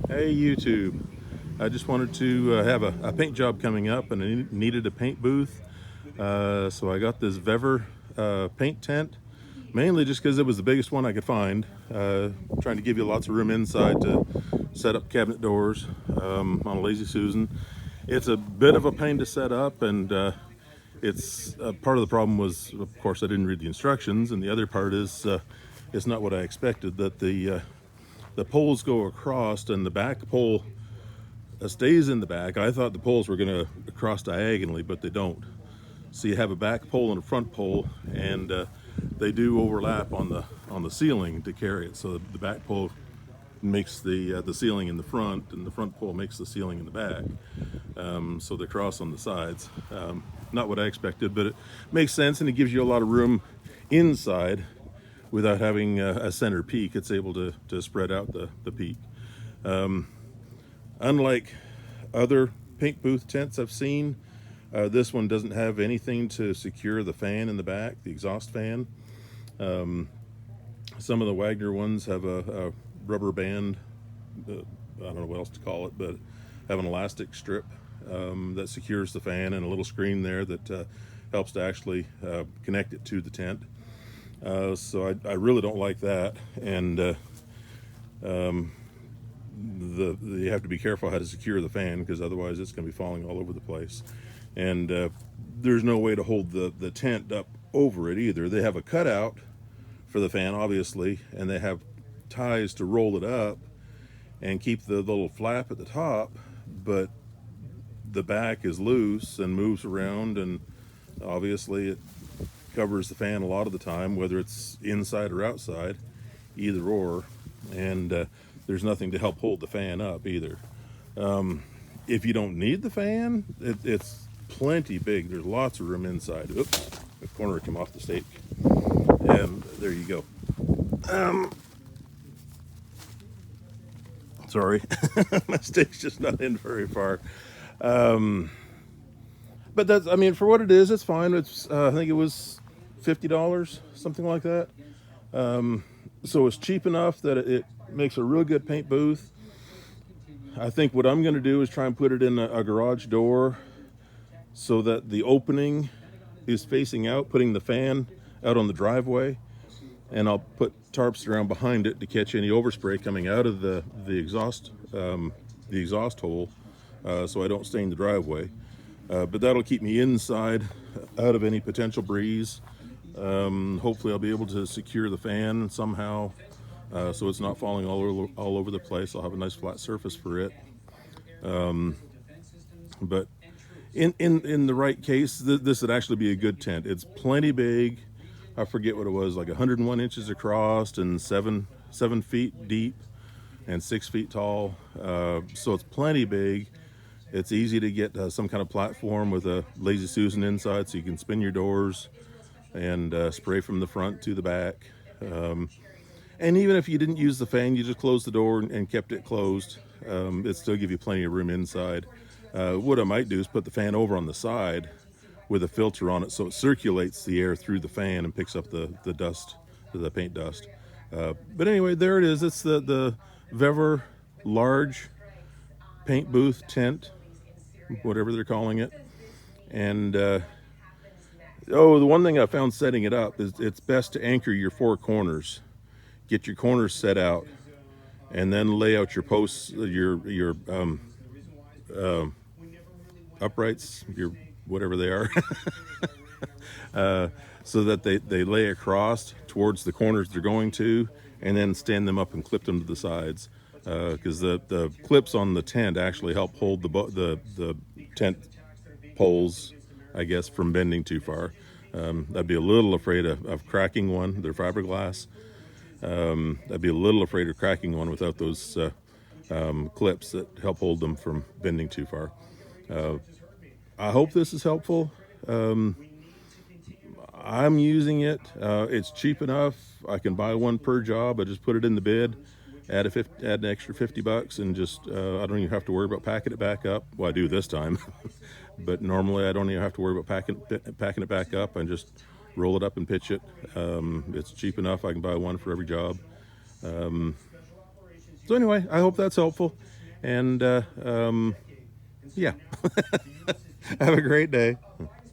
Hey YouTube, I just wanted to have a paint job coming up and I needed a paint booth. So I got this Vevor paint tent, mainly just because it was the biggest one I could find. Trying to give you lots of room inside to set up cabinet doors on a Lazy Susan. It's a bit of a pain to set up, and it's part of the problem was, of course, I didn't read the instructions, and the other part is it's not what I expected, that the poles go across and the back pole stays in the back. I thought the poles were going to cross diagonally, but they don't. So you have a back pole and a front pole, and they do overlap on the ceiling to carry it. So the back pole makes the ceiling in the front, and the front pole makes the ceiling in the back. So they cross on the sides. Not what I expected, but it makes sense, and it gives you a lot of room inside without having a center peak. It's able to spread out the peak. Unlike other paint booth tents I've seen, this one doesn't have anything to secure the fan in the back, the exhaust fan. Some of the Wagner ones have a rubber band, I don't know what else to call it, but have an elastic strip that secures the fan, and a little screen there that helps to actually connect it to the tent. So I really don't like that, and you have to be careful how to secure the fan, because otherwise it's going to be falling all over the place. And there's no way to hold the tent up over it either. They have a cutout for the fan, obviously, and they have ties to roll it up and keep the little flap at the top, but the back is loose and moves around, and obviously it covers the fan a lot of the time, whether it's inside or outside, either or. And there's nothing to help hold the fan up either. If you don't need the fan, it's plenty big. There's lots of room inside. Oops, the corner came off the stake. And there you go. Sorry, my stake's just not in very far. But that's, I mean, for what it is, it's fine. It's I think it was $50, something like that. So it's cheap enough that it makes a real good paint booth. I think what I'm going to do is try and put it in a garage door so that the opening is facing out, putting the fan out on the driveway, and I'll put tarps around behind it to catch any overspray coming out of the exhaust hole, so I don't stain the driveway. But that'll keep me inside, out of any potential breeze. Hopefully I'll be able to secure the fan somehow, so it's not falling all over the place. I'll have a nice flat surface for it. But in the right case, this would actually be a good tent. It's plenty big. I forget what it was, like 101 inches across and seven feet deep and 6 feet tall. So it's plenty big. It's easy to get some kind of platform with a Lazy Susan inside, so you can spin your doors and spray from the front to the back. And even if you didn't use the fan, you just closed the door and kept it closed, it'd still give you plenty of room inside. What I might do is put the fan over on the side with a filter on it, so it circulates the air through the fan and picks up the dust, the paint dust. But anyway, there it is. It's the Vevor large paint booth tent, whatever they're calling it. And the one thing I found setting it up is it's best to anchor your four corners. Get your corners set out, and then lay out your posts, your uprights, your whatever they are, so that they lay across towards the corners they're going to, and then stand them up and clip them to the sides, because the clips on the tent actually help hold the tent poles, I guess, from bending too far. I'd be a little afraid of cracking one. They're fiberglass. I'd be a little afraid of cracking one without those clips that help hold them from bending too far. I hope this is helpful. I'm using it. It's cheap enough. I can buy one per job. I just put it in the bid, add an extra $50, and just I don't even have to worry about packing it back up. Well, I do this time, but normally I don't even have to worry about packing it back up. I just roll it up and pitch it. It's cheap enough. I can buy one for every job. So anyway, I hope that's helpful. And yeah, have a great day.